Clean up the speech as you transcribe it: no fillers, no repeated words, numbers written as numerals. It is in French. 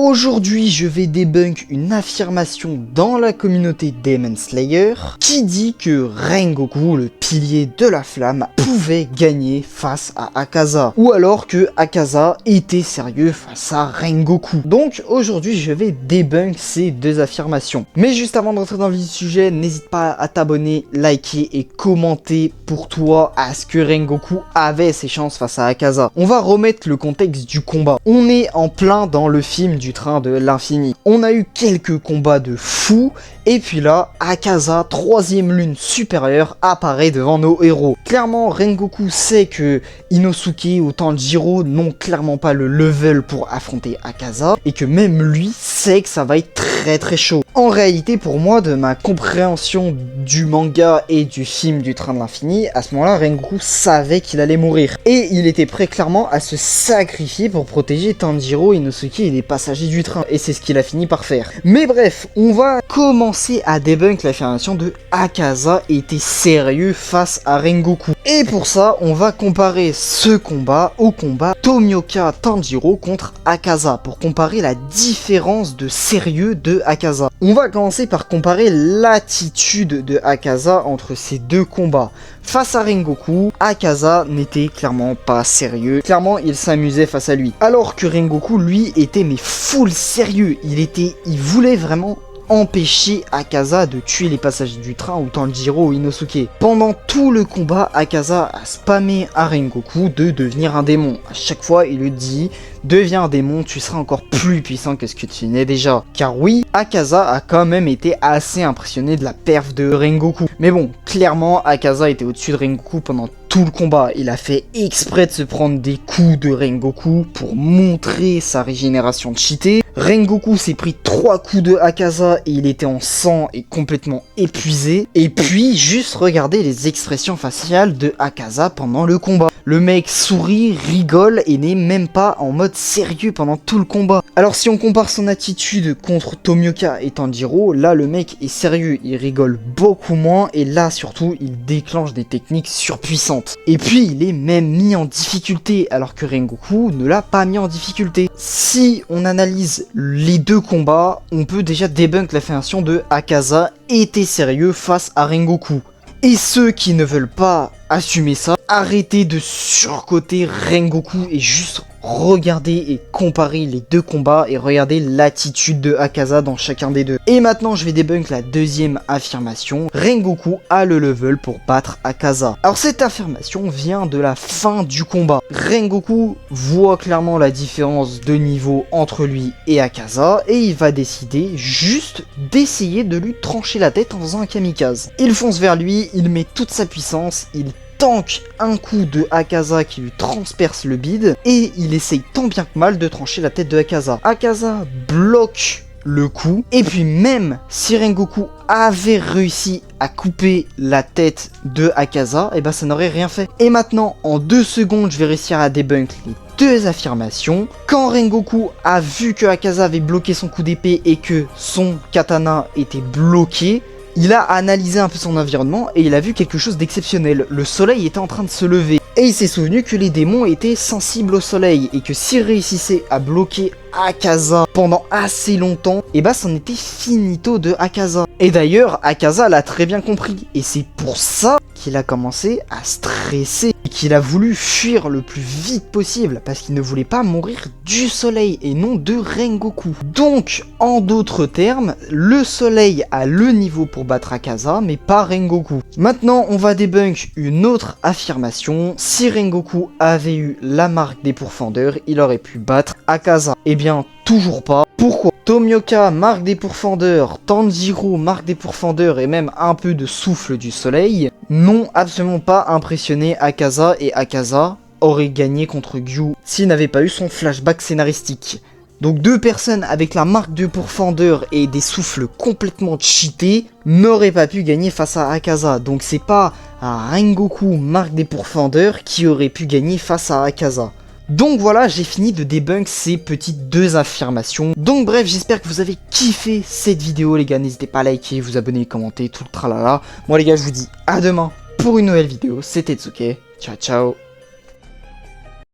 Aujourd'hui, je vais débunk une affirmation dans la communauté Demon Slayer qui dit que Rengoku, le pilier de la flamme, pouvait gagner face à Akaza, ou alors que Akaza était sérieux face à Rengoku. Donc aujourd'hui, je vais débunk ces deux affirmations. Mais juste avant de rentrer dans le vif du sujet, n'hésite pas à t'abonner, liker et commenter pour toi à ce que Rengoku avait ses chances face à Akaza. On va remettre le contexte du combat. On est en plein dans le film du train de l'infini. On a eu quelques combats de fous, et puis là, Akaza, troisième lune supérieure, apparaît devant nos héros. Clairement, Rengoku sait que Inosuke ou Tanjiro n'ont clairement pas le level pour affronter Akaza, et que même lui sait que ça va être très chaud. En réalité, pour moi, de ma compréhension du manga et du film du train de l'infini, à ce moment-là, Rengoku savait qu'il allait mourir. Et il était prêt clairement à se sacrifier pour protéger Tanjiro, Inosuke et les passagers du train. Et c'est ce qu'il a fini par faire. Mais bref, on va commencer à débunk l'affirmation de Akaza était sérieux face à Rengoku. Et pour ça, on va comparer ce combat au combat Tomioka Tanjiro contre Akaza, pour comparer la différence de sérieux de Akaza. On va commencer par comparer l'attitude de Akaza entre ces deux combats. Face à Rengoku, Akaza n'était clairement pas sérieux. Clairement, il s'amusait face à lui. Alors que Rengoku, lui, était mais full sérieux. Il voulait vraiment empêcher Akaza de tuer les passagers du train ou Tanjiro ou Inosuke. Pendant tout le combat, Akaza a spammé à Rengoku de devenir un démon. À chaque fois, il lui dit « Deviens un démon, tu seras encore plus puissant que ce que tu n'es déjà. » Car oui, Akaza a quand même été assez impressionné de la perf de Rengoku. Mais bon, clairement, Akaza était au-dessus de Rengoku pendant tout le combat. Il a fait exprès de se prendre des coups de Rengoku pour montrer sa régénération cheatée. Rengoku s'est pris 3 coups de Akaza et il était en sang et complètement épuisé. Et puis, juste regardez les expressions faciales de Akaza pendant le combat. Le mec sourit, rigole et n'est même pas en mode sérieux pendant tout le combat. Alors si on compare son attitude contre Tomioka et Tanjiro, là le mec est sérieux, il rigole beaucoup moins et là surtout il déclenche des techniques surpuissantes. Et puis il est même mis en difficulté alors que Rengoku ne l'a pas mis en difficulté. Si on analyse les deux combats, on peut déjà débunk l'affirmation de Akaza était sérieux face à Rengoku. Et ceux qui ne veulent pas assumer ça, arrêtez de surcoter Rengoku et juste regardez et comparez les deux combats et regardez l'attitude de Akaza dans chacun des deux. Et maintenant je vais débunk la deuxième affirmation. Rengoku a le level pour battre Akaza. Alors cette affirmation vient de la fin du combat. Rengoku voit clairement la différence de niveau entre lui et Akaza et il va décider juste d'essayer de lui trancher la tête en faisant un kamikaze. Il fonce vers lui, il met toute sa puissance, il tank un coup de Akaza qui lui transperce le bide et il essaye tant bien que mal de trancher la tête de Akaza. Akaza bloque le coup et puis même si Rengoku avait réussi à couper la tête de Akaza, et ben ça n'aurait rien fait. Et maintenant en 2 secondes je vais réussir à débunk les deux affirmations. Quand Rengoku a vu que Akaza avait bloqué son coup d'épée et que son katana était bloqué, il a analysé un peu son environnement et il a vu quelque chose d'exceptionnel. Le soleil était en train de se lever. Et il s'est souvenu que les démons étaient sensibles au soleil et que s'il réussissait à bloquer Akaza pendant assez longtemps, et bah c'en était finito de Akaza. Et d'ailleurs, Akaza l'a très bien compris. Et c'est pour ça qu'il a commencé à stresser et qu'il a voulu fuir le plus vite possible parce qu'il ne voulait pas mourir du soleil et non de Rengoku. Donc, en d'autres termes, le soleil a le niveau pour battre Akaza, mais pas Rengoku. Maintenant, on va débunk une autre affirmation. Si Rengoku avait eu la marque des pourfendeurs, il aurait pu battre Akaza. Eh bien, toujours pas. Pourquoi ? Tomioka, marque des pourfendeurs, Tanjiro, marque des pourfendeurs et même un peu de souffle du soleil n'ont absolument pas impressionné Akaza et Akaza aurait gagné contre Gyu s'il n'avait pas eu son flashback scénaristique. Donc 2 personnes avec la marque de pourfendeur et des souffles complètement cheatés n'auraient pas pu gagner face à Akaza. Donc c'est pas un Rengoku, marque des pourfendeurs, qui aurait pu gagner face à Akaza. Donc voilà, j'ai fini de débunk ces petites 2 affirmations. Donc bref, j'espère que vous avez kiffé cette vidéo les gars. N'hésitez pas à liker, vous abonner, commenter, tout le tralala. Moi les gars, je vous dis à demain pour une nouvelle vidéo. C'était Tsuke. Ciao ciao.